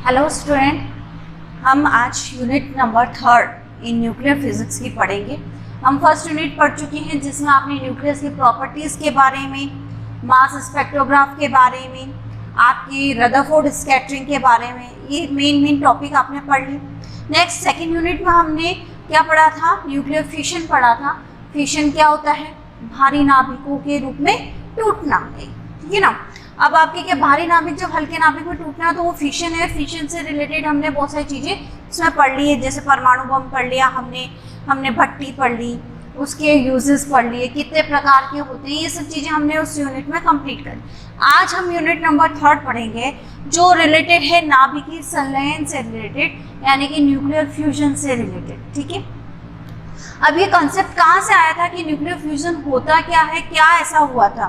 Hello student, हम आज unit number 3 in nuclear physics की पढ़ेंगे। हम फर्स्ट यूनिट पढ़ चुके हैं जिसमें आपने न्यूक्लियस की प्रॉपर्टीज़ के बारे में, मास स्पेक्ट्रोग्राफ के बारे में, आपकी रदरफोर्ड स्कैटरिंग के बारे में, ये मेन टॉपिक आपने पढ़ ली। नेक्स्ट सेकेंड यूनिट में हमने क्या पढ़ा था? न्यूक्लियर फिशन पढ़ा था। फिशन क्या होता है? भारी नाभिकों के रूप में टूटना, ठीक है ना। अब आपके क्या भारी नाभिक जब हल्के नाभिक में टूटना तो वो फिशन है। फिशन से रिलेटेड हमने बहुत सारी चीज़ें इसमें पढ़ ली है, जैसे परमाणु बम पढ़ लिया हमने भट्टी पढ़ ली, उसके यूजेस पढ़ लिए, कितने प्रकार के होते हैं, ये सब चीज़ें हमने उस यूनिट में कंप्लीट कर ली। आज हम यूनिट नंबर 3 पढ़ेंगे जो रिलेटेड है नाभिकीय संलयन से रिलेटेड, यानी कि न्यूक्लियर फ्यूजन से रिलेटेड, ठीक है। अब ये कॉन्सेप्ट कहाँ से आया था कि न्यूक्लियर फ्यूजन होता क्या है, क्या ऐसा हुआ था?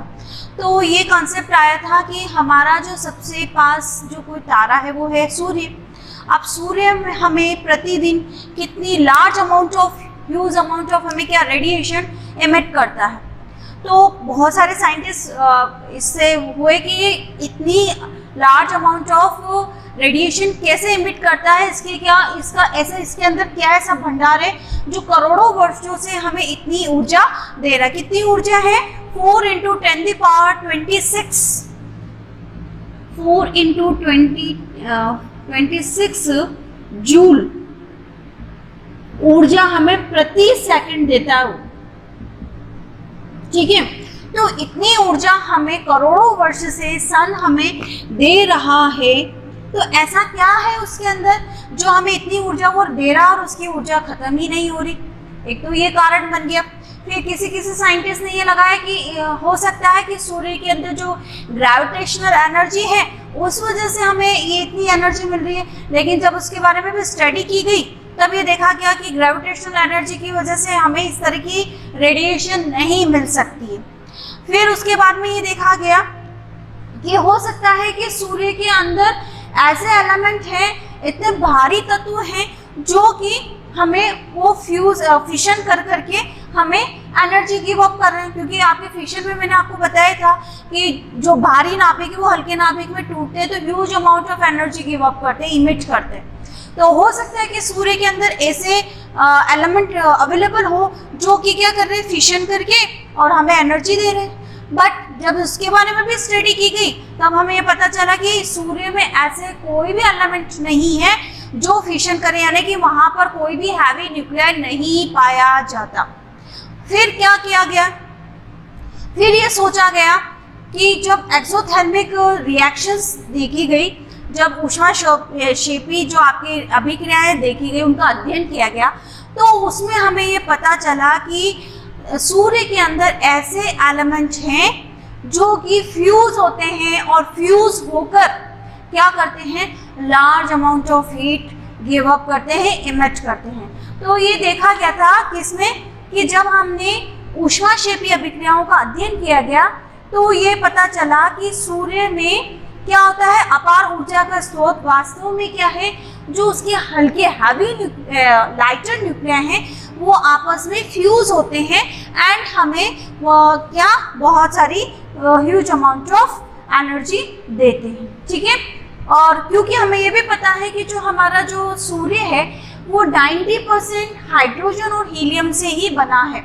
तो ये कॉन्सेप्ट आया था कि हमारा जो सबसे पास जो कोई तारा है वो है सूर्य। अब सूर्य में हमें प्रतिदिन कितनी large amount of huge amount of हमें क्या रेडिएशन एमिट करता है। तो बहुत सारे साइंटिस्ट इससे हुए कि ये इतनी लार्ज अमाउंट ऑफ रेडिएशन कैसे एमिट करता है, इसके अंदर क्या ऐसा भंडार है जो करोड़ों वर्षों से हमें इतनी ऊर्जा दे रहा है। कितनी ऊर्जा है? 4 × 10⁻26 4 × 26 जूल ऊर्जा हमें प्रति सेकंड देता है, ठीक है। तो इतनी ऊर्जा हमें करोड़ों वर्ष से सन हमें दे रहा है। तो ऐसा क्या है उसके अंदर जो हमें इतनी ऊर्जा वो दे रहा और उसकी ऊर्जा खत्म ही नहीं हो रही? एक तो ये कारण बन गया। फिर किसी साइंटिस्ट ने ये लगाया कि हो सकता है कि सूर्य के अंदर जो ग्रेविटेशनल एनर्जी है उस वजह से हमें ये इतनी एनर्जी मिल रही है। लेकिन जब उसके बारे में भी स्टडी की गई तब ये देखा गया कि ग्रेविटेशनल एनर्जी की वजह से हमें इस तरह की रेडिएशन नहीं मिल सकती है। फिर उसके बाद में ये देखा गया कि हो सकता है कि सूर्य के अंदर ऐसे एलिमेंट हैं, इतने भारी तत्व हैं जो कि हमें वो फिशन कर करके हमें एनर्जी गिव अप कर रहे हैं। क्योंकि आपके फिशन में मैंने आपको बताया था कि जो भारी नाभिक है वो हल्के नाभिक में टूटते हैं तो huge amount of energy give up करते हैं, इमिट करते हैं। तो हो सकता है कि सूर्य के अंदर ऐसे एलिमेंट अवेलेबल हो जो कि क्या कर रहे हैं, फिशन करके और हमें एनर्जी दे रहे हैं। बट जब उसके बारे में भी स्टडी की गई तब हमें ये पता चला कि सूर्य में ऐसे कोई भी एलिमेंट नहीं है जो फिशन करे, यानी कि वहां पर कोई भी हैवी न्यूक्लियाई नहीं पाया जाता। फिर क्या किया गया? फिर ये सोचा गया कि जब एक्सोथर्मिक रिएक्शंस देखी गई, जब ऊष्माक्षेपी जो आपकी अभिक्रियाएं देखी गई, उनका अध्ययन किया गया, तो उसमें हमें ये पता चला कि सूर्य के अंदर ऐसे एलिमेंट हैं जो कि फ्यूज होते हैं और फ्यूज होकर क्या करते हैं, large amount of heat give up करते हैं, इमिट करते हैं। तो ये देखा गया था किसमें, कि जब हमने ऊष्माक्षेपी अभिक्रियाओं का अध्ययन किया गया तो ये पता चला कि सूर्य में क्या होता है, अपार ऊर्जा का स्रोत वास्तव में क्या है, जो उसके हल्के हैवी लाइटर न्यूक्लियाई हैं वो आपस में फ्यूज होते हैं एंड हमें क्या बहुत सारी ह्यूज अमाउंट ऑफ एनर्जी देते हैं, ठीक है। और क्योंकि हमें ये भी पता है कि जो हमारा जो सूर्य है वो 90% हाइड्रोजन और हीलियम से ही बना है,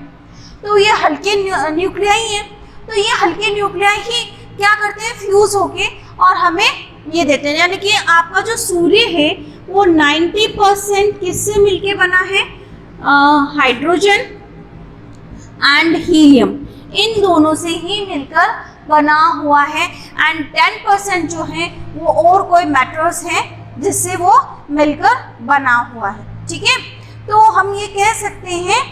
तो ये हल्के न्यूक्लियाई हैं। तो ये हल्के न्यूक्लियाई ही क्या करते हैं, फ्यूज होके और हमें ये देते हैं। यानी कि आपका जो सूर्य है वो 90% किससे मिलके बना है, हाइड्रोजन एंड हीलियम, इन दोनों से ही मिलकर बना हुआ है। एंड 10% जो है वो और कोई मेटल्स हैं जिससे वो मिलकर बना हुआ है, ठीक है। तो हम ये कह सकते हैं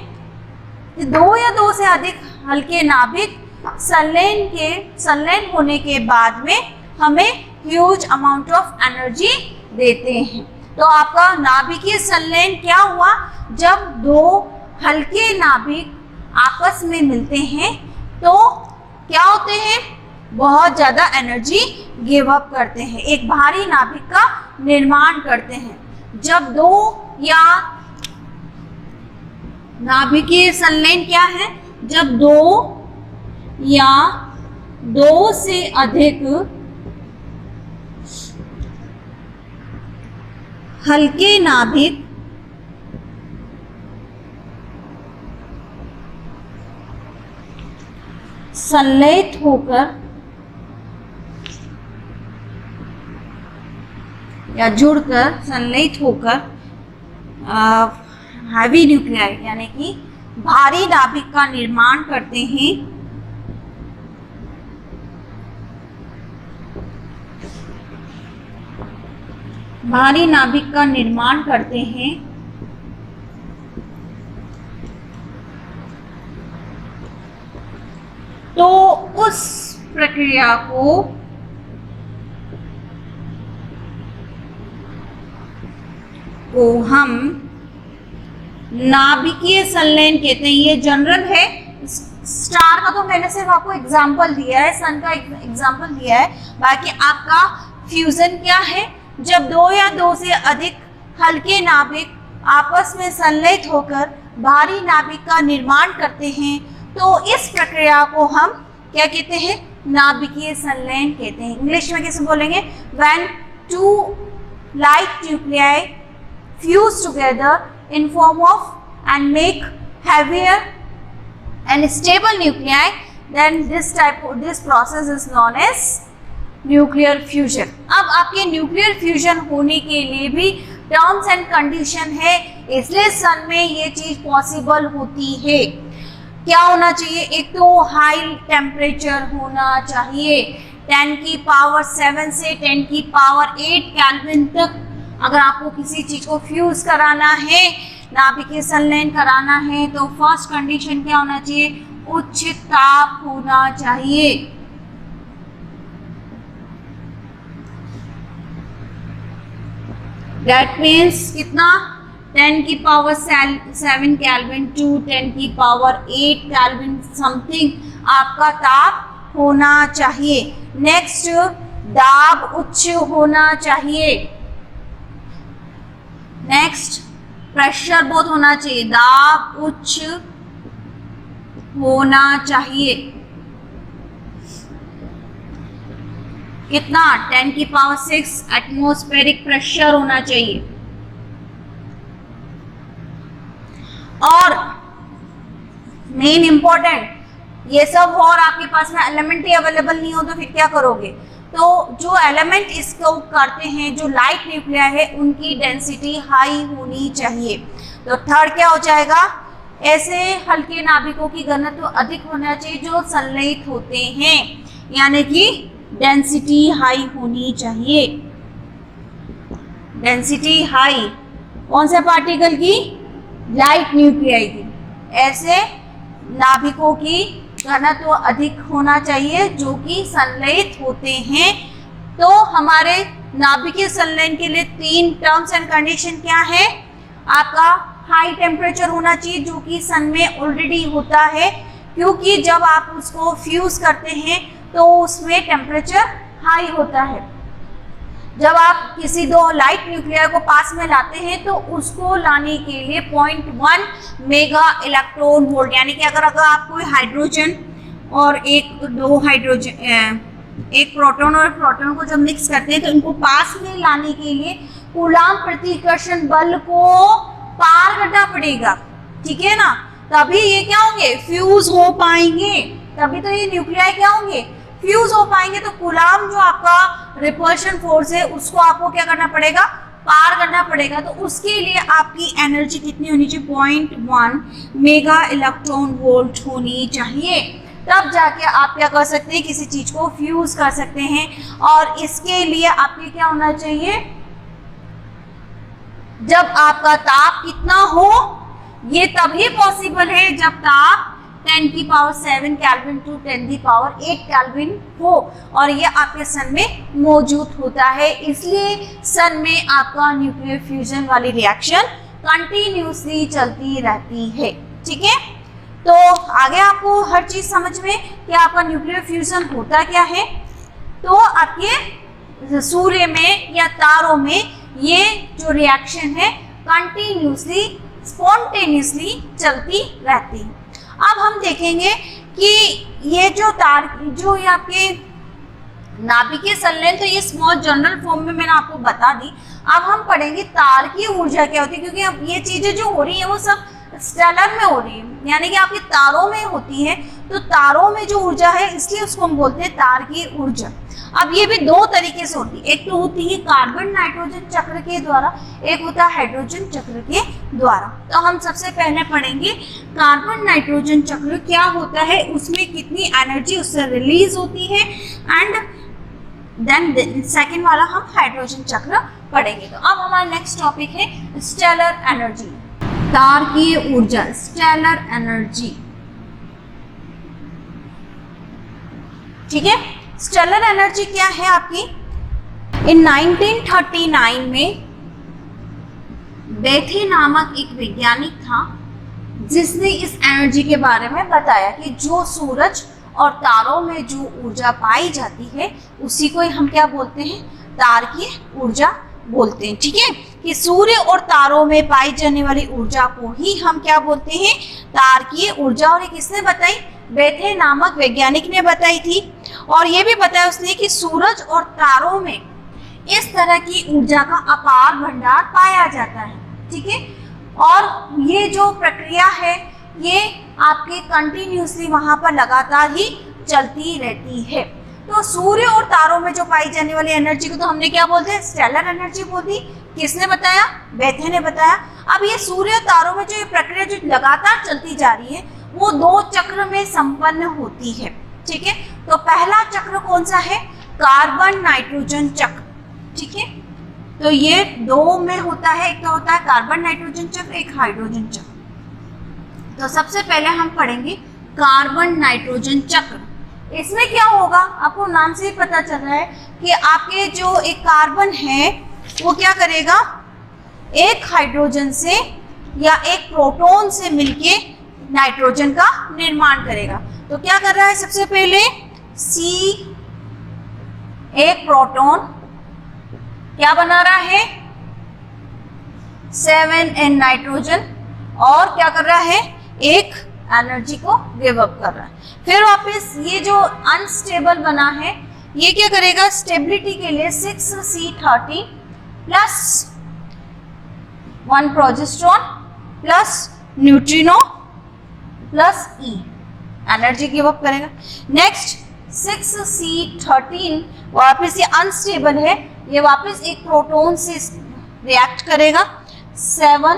कि 2 या 2 से अधिक हल्के नाभिक संलयन होने के बाद में हमें ह्यूज अमाउंट ऑफ एनर्जी देते हैं। तो आपका नाभिकीय संलयन क्या हुआ, जब 2 हल्के नाभिक आपस में मिलते हैं तो क्या होते हैं, बहुत ज़्यादा एनर्जी गिव अप करते हैं, एक भारी नाभिक का निर्माण करते हैं। जब 2 या नाभिकीय संलयन क्या है, जब 2 या 2 से अधिक हल्के नाभिक संलयित होकर या जुड़कर संलयित होकर हैवी न्यूक्लियाई यानी कि भारी नाभिक का निर्माण करते हैं। भारी नाभिक का निर्माण करते हैं तो उस प्रक्रिया को हम नाभिकीय संलयन कहते हैं। ये जनरल है, स्टार का तो मैंने सिर्फ आपको एग्जांपल दिया है, सन का एग्जांपल दिया है। बाकी आपका फ्यूजन क्या है, जब दो या दो से अधिक हल्के नाभिक आपस में संलयित होकर भारी नाभिक का निर्माण करते हैं तो इस प्रक्रिया को हम क्या कहते हैं, नाभिकीय संलयन कहते हैं। इंग्लिश में कैसे बोलेंगे, when two light nuclei fuse together in form of and make heavier and stable nuclei, then this process is known as nuclear fusion। अब आपके न्यूक्लियर फ्यूजन होने के लिए भी टर्म्स एंड कंडीशन है, इसलिए सन में ये चीज पॉसिबल होती है। क्या होना चाहिए, एक तो हाई टेम्परेचर होना चाहिए, 10 की पावर 7 से 10 की पावर 8 केल्विन तक। अगर आपको किसी चीज को फ्यूज कराना है, नाभिकीय संलयन कराना है, तो फर्स्ट कंडीशन क्या होना चाहिए, उच्च ताप होना चाहिए। दैट मीन्स कितना, 10 की पावर 7 केल्विन टू 10 की पावर 8 केल्विन समथिंग आपका ताप होना चाहिए। नेक्स्ट, दाब उच्च होना चाहिए। नेक्स्ट, प्रेशर बहुत होना चाहिए, दाब उच्च होना चाहिए। कितना, 10 की पावर 6 एटमॉस्फेरिक प्रेशर होना चाहिए। और मेन इंपॉर्टेंट, ये सब और आपके पास में एलिमेंट ही अवेलेबल नहीं हो तो फिर क्या करोगे, तो जो एलिमेंट इसको करते हैं, जो लाइट न्यूक्लियाई है, उनकी डेंसिटी हाई होनी चाहिए। तो थर्ड क्या हो जाएगा, ऐसे हल्के नाभिकों की घनत्व अधिक होना चाहिए जो संलयित होते हैं, यानी कि डेंसिटी हाई होनी चाहिए। डेंसिटी हाई कौन से पार्टिकल की, लाइट न्यूक्लियाई की। ऐसे नाभिकों की घनत्व अधिक होना चाहिए जो कि संलयित होते हैं। तो हमारे नाभिकीय संलयन के लिए 3 टर्म्स एंड कंडीशन क्या है, आपका हाई टेम्परेचर होना चाहिए जो कि सन में ऑलरेडी होता है, क्योंकि जब आप उसको फ्यूज करते हैं तो उसमें टेम्परेचर हाई होता है। जब आप किसी दो लाइट न्यूक्लियाई को पास में लाते हैं तो उसको लाने के लिए 0.1 मेगा इलेक्ट्रॉन वोल्ट, यानी कि अगर आप कोई हाइड्रोजन और एक प्रोटॉन और प्रोटॉन को जब मिक्स करते हैं तो इनको पास में लाने के लिए कूलाम प्रतिकर्षण बल को पार करना पड़ेगा, ठीक है ना, तभी ये क्या होंगे, फ्यूज हो पाएंगे, तभी तो ये न्यूक्लियाई क्या होंगे, फ्यूज हो पाएंगे। तो कूलाम जो आपका रिपल्शन फोर्स है उसको आपको क्या करना पड़ेगा, पार करना पड़ेगा। तो उसके लिए आपकी एनर्जी कितनी होनी चाहिए, 0.1 मेगा इलेक्ट्रॉन वोल्ट होनी चाहिए। तब जाके आप क्या कर सकते हैं, किसी चीज को फ्यूज कर सकते हैं। और इसके लिए आपके क्या होना चाहिए, जब आपका ताप कितना हो, ये तभी पॉसिबल है जब ताप 10 की पावर 7 केल्विन टू 10 की पावर 8 केल्विन हो, और ये आपके सन में मौजूद होता है। इसलिए सन में आपका न्यूक्लियर फ्यूजन वाली रिएक्शन कंटिन्यूसली चलती रहती है, ठीक है। तो आगे आपको हर चीज समझ में कि आपका न्यूक्लियर फ्यूजन होता क्या है। तो आपके सूर्य में या तारों में ये जो रिएक्शन है कंटिन्यूसली स्पॉन्टेनियसली चलती रहती है। अब हम देखेंगे कि ये जो ये आपके नाभिकीय संलयन, तो ये स्मॉल जनरल फॉर्म में मैंने आपको बता दी। अब हम पढ़ेंगे तारकीय ऊर्जा क्या होती है, क्योंकि अब ये चीजें जो हो रही है वो सब स्टेलर में हो रही है, यानी कि आपके तारों में होती है। तो तारों में जो ऊर्जा है इसलिए उसको हम बोलते हैं तारकीय ऊर्जा। अब ये भी दो तरीके से होती है, एक तो होती है कार्बन नाइट्रोजन चक्र के द्वारा, एक होता है हाइड्रोजन चक्र के द्वारा। तो हम सबसे पहले पढ़ेंगे कार्बन नाइट्रोजन चक्र क्या होता है, उसमें कितनी एनर्जी उससे रिलीज होती है, एंड देन सेकेंड वाला हम हाइड्रोजन चक्र पढ़ेंगे। तो अब हमारा नेक्स्ट टॉपिक है स्टेलर एनर्जी, तारकीय ऊर्जा, स्टेलर एनर्जी। ठीक है, स्टेलर एनर्जी क्या है आपकी? इन 1939 में बेथे नामक एक वैज्ञानिक था जिसने इस एनर्जी के बारे में बताया कि जो सूरज और तारों में जो ऊर्जा पाई जाती है उसी को हम क्या बोलते हैं, तारकीय ऊर्जा बोलते हैं। ठीक है, कि सूर्य और तारों में पाई जाने वाली ऊर्जा को ही हम क्या बोलते हैं, तारकीय ऊर्जा। और ये किसने बताई? बेथे नामक वैज्ञानिक ने बताई थी। और ये भी बताया उसने कि सूरज और तारों में इस तरह की ऊर्जा का अपार भंडार पाया जाता है। ठीक है, और ये जो प्रक्रिया है ये आपके कंटिन्यूसली वहां पर लगातार ही चलती रहती है। तो सूर्य और तारों में जो पाई जाने वाली एनर्जी को तो हमने क्या बोलते हैं, स्टेलर एनर्जी बोलती। किसने बताया? बेथे ने बताया। अब ये सूर्य और तारों में जो ये प्रक्रिया जो लगातार चलती जा रही है वो दो चक्र में संपन्न होती है। ठीक है, तो पहला चक्र कौन सा है? कार्बन नाइट्रोजन चक्र। ठीक है, तो ये दो में होता है, एक तो होता है कार्बन नाइट्रोजन चक्र, एक हाइड्रोजन चक्र। तो सबसे पहले हम पढ़ेंगे कार्बन नाइट्रोजन चक्र। इसमें क्या होगा, आपको नाम से ही पता चल रहा है कि आपके जो एक कार्बन है वो क्या करेगा, एक हाइड्रोजन से या एक प्रोटॉन से मिलके नाइट्रोजन का निर्माण करेगा। तो क्या कर रहा है, सबसे पहले सी एक प्रोटॉन क्या बना रहा है, 7n नाइट्रोजन, और क्या कर रहा है, एक एनर्जी को गिव अप कर रहा है। फिर वापस ये जो अनस्टेबल बना है ये क्या करेगा, स्टेबिलिटी के लिए 6C13 plus 1 progesterone plus neutrino plus E energy give up करेगा। नेक्स्ट 6C13 वापस ये अनस्टेबल है, ये वापस एक प्रोटॉन से रिएक्ट करेगा, 7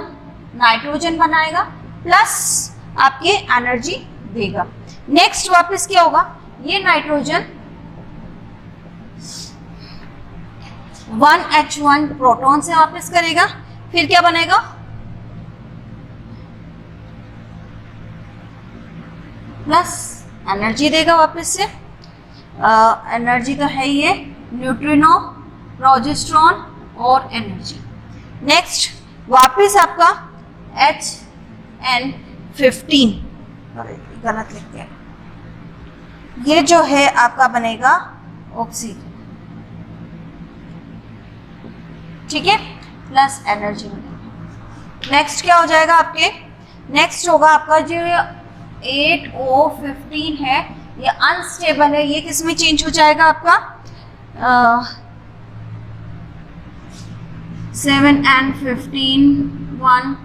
नाइट्रोजन बनाएगा प्लस आपके एनर्जी देगा। नेक्स्ट वापस क्या होगा, ये नाइट्रोजन 1H1 प्रोटॉन से वापस करेगा, फिर क्या बनेगा, प्लस एनर्जी देगा वापस से। एनर्जी तो है ये न्यूट्रिनो, प्रोजेस्टेरोन और एनर्जी। नेक्स्ट वापस आपका HN15, गलत लिख दिया, ये जो है आपका बनेगा ऑक्सीजन। ठीक है, प्लस एनर्जी बनेगा। नेक्स्ट क्या हो जाएगा आपके, नेक्स्ट होगा आपका जो 8O15 है, ये अनस्टेबल है, ये किस में चेंज हो जाएगा आपका 7N15 1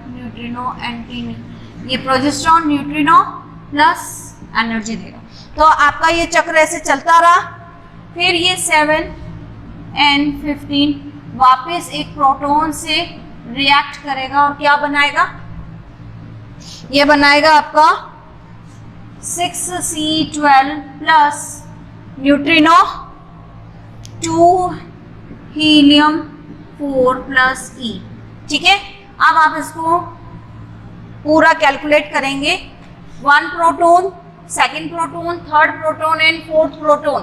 न्यूट्रिनो एंटीनी, ये प्रोजेस्टेरोन न्यूट्रिनो प्लस एनर्जी देगा। तो आपका ये चक्र ऐसे चलता रहा। फिर ये 7N15 वापस एक प्रोटॉन से रिएक्ट करेगा और क्या बनाएगा, ये बनाएगा आपका 6C12 plus neutrino 2 helium 4 plus E। ठीक है, अब आप इसको पूरा कैलकुलेट करेंगे, 1 proton, second proton, third proton and fourth proton,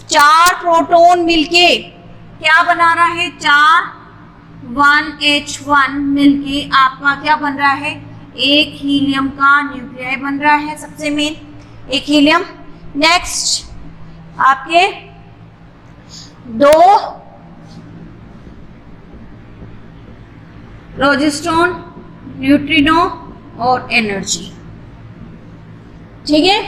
4 proton मिलके क्या बना रहा है, 4 1H1 मिलके आपका क्या बन रहा है, एक हीलियम का न्यूक्लियाई बन रहा है, सबसे मेन एक हीलियम। नेक्स्ट आपके 2 प्रोजेस्टेरोन, न्यूट्रिनो और एनर्जी। ठीक है,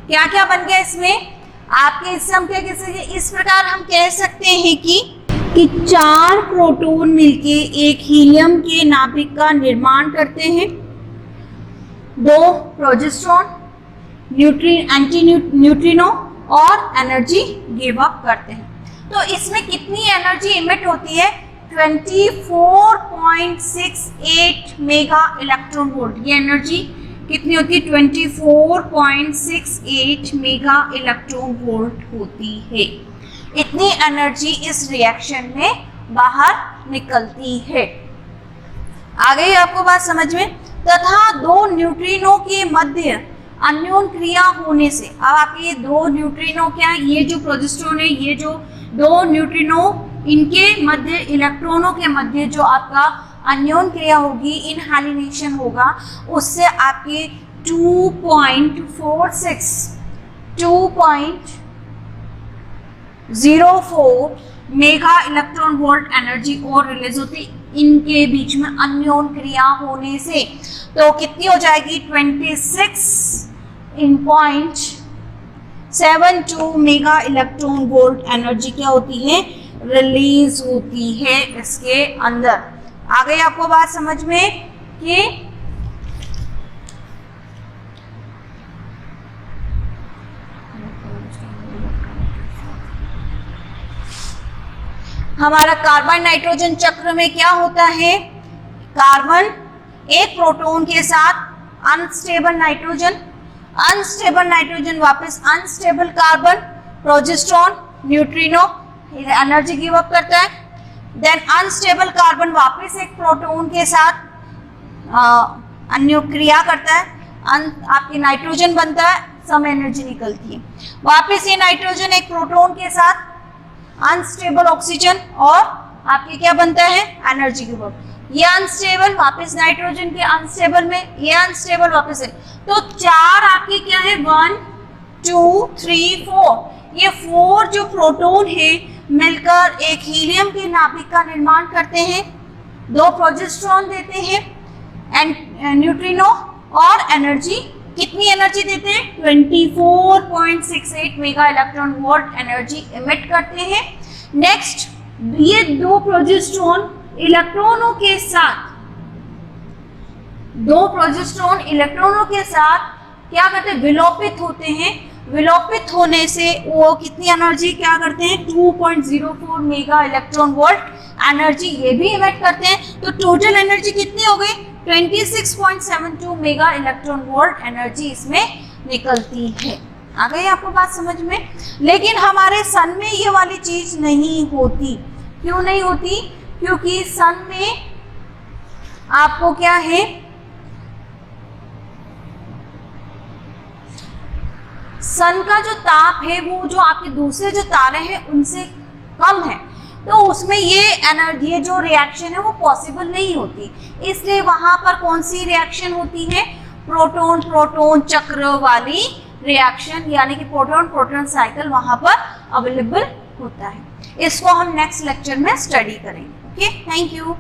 क्या क्या बन गया इसमें आपके, इससे हम क्या कह सकते हैं, इस प्रकार हम कह सकते हैं कि कि 4 प्रोटॉन मिलके एक हीलियम के नाभिक का निर्माण करते हैं। 2 प्रोजेस्ट्रॉन, एंटी न्यूट्रिनो और एनर्जी गिव अप करते हैं। तो इसमें कितनी एनर्जी इमिट होती है? 24.68 मेगा इलेक्ट्रॉन वोल्ट। ये एनर्जी कितनी होती है? 24.68 मेगा इलेक्ट्रॉन वोल्ट होती है। इतनी एनर्जी इस रिएक्शन में बाहर निकलती है। आ गई आपको बात समझ में? तथा 2 न्यूट्रिनो के मध्य अन्योन क्रिया होने से, अब आपके ये 2 न्यूट्रिनो क्या है? ये जो प्रोजेस्ट्रॉन है, ये जो 2 न्यूट्रिनो, इनके मध्य, इलेक्ट्रॉनों के मध्य जो आपका अन्योन क्रिया होगी, इनहैलिनेशन होगा, उससे आपकी 2.04 मेगा इलेक्ट्रॉन वोल्ट एनर्जी और रिलीज होती इनके बीच में अन्योन क्रिया होने से। तो कितनी हो जाएगी? 26.72 मेगा इलेक्ट्रॉन वोल्ट एनर्जी क्या होती है? रिलीज होती है इसके अंदर। आ गई आपको बात समझ में कि हमारा कार्बन नाइट्रोजन चक्र में क्या होता है? कार्बन एक प्रोटॉन के साथ अनस्टेबल नाइट्रोजन वापस unstable carbon, progesterone, neutrino energy give up करता है। देन अनस्टेबल कार्बन वापस एक प्रोटॉन के साथ अन्य क्रिया करता है, आपकी नाइट्रोजन बनता है, सम एनर्जी निकलती है। वापस ये नाइट्रोजन एक प्रोटॉन के साथ अनस्टेबल ऑक्सीजन और आपके क्या बनता है? Energy give up. ये अनस्टेबल, वापस नाइट्रोजन के अनस्टेबल में, ये अनस्टेबल वापस है। तो 4 आपके क्या है? 1 2 3 4। ये 4 जो प्रोटॉन है मिलकर एक हीलियम के नाभिक का निर्माण करते हैं, 2 प्रोजेस्ट्रॉन देते हैं, एंड न्यूट्रिनो और एनर्जी, कितनी एनर्जी देते हैं? 24.68 mega electron volt energy emit करते हैं। नेक्स्ट, ये 2 प्रोजेस्ट्रॉन इलेक्ट्रॉनों के साथ क्या करते हैं? विलोपित होते हैं। विलोपित होने से वो कितनी एनर्जी क्या करते हैं? 2.04 मेगा इलेक्ट्रॉन वोल्ट एनर्जी ये भी इमिट करते हैं। तो टोटल एनर्जी कितनी हो गई? 26.72 मेगा इलेक्ट्रॉन वोल्ट एनर्जी इसमें निकलती है। आ गई आपको बात समझ में? लेकिन हमारे सन में ये वाली चीज नहीं होती। क्यों नहीं होती? क्योंकि सन में आपको क्या है? सन का जो ताप है वो जो आपके दूसरे जो तारे हैं उनसे कम है, तो उसमें ये एनर्जी, ये जो रिएक्शन है वो पॉसिबल नहीं होती। इसलिए वहां पर कौन सी रिएक्शन होती है? प्रोटॉन प्रोटॉन चक्र वाली रिएक्शन, यानी कि प्रोटॉन प्रोटॉन साइकिल वहां पर अवेलेबल होता है। इसको हम नेक्स्ट लेक्चर में स्टडी करेंगे। Okay, thank you.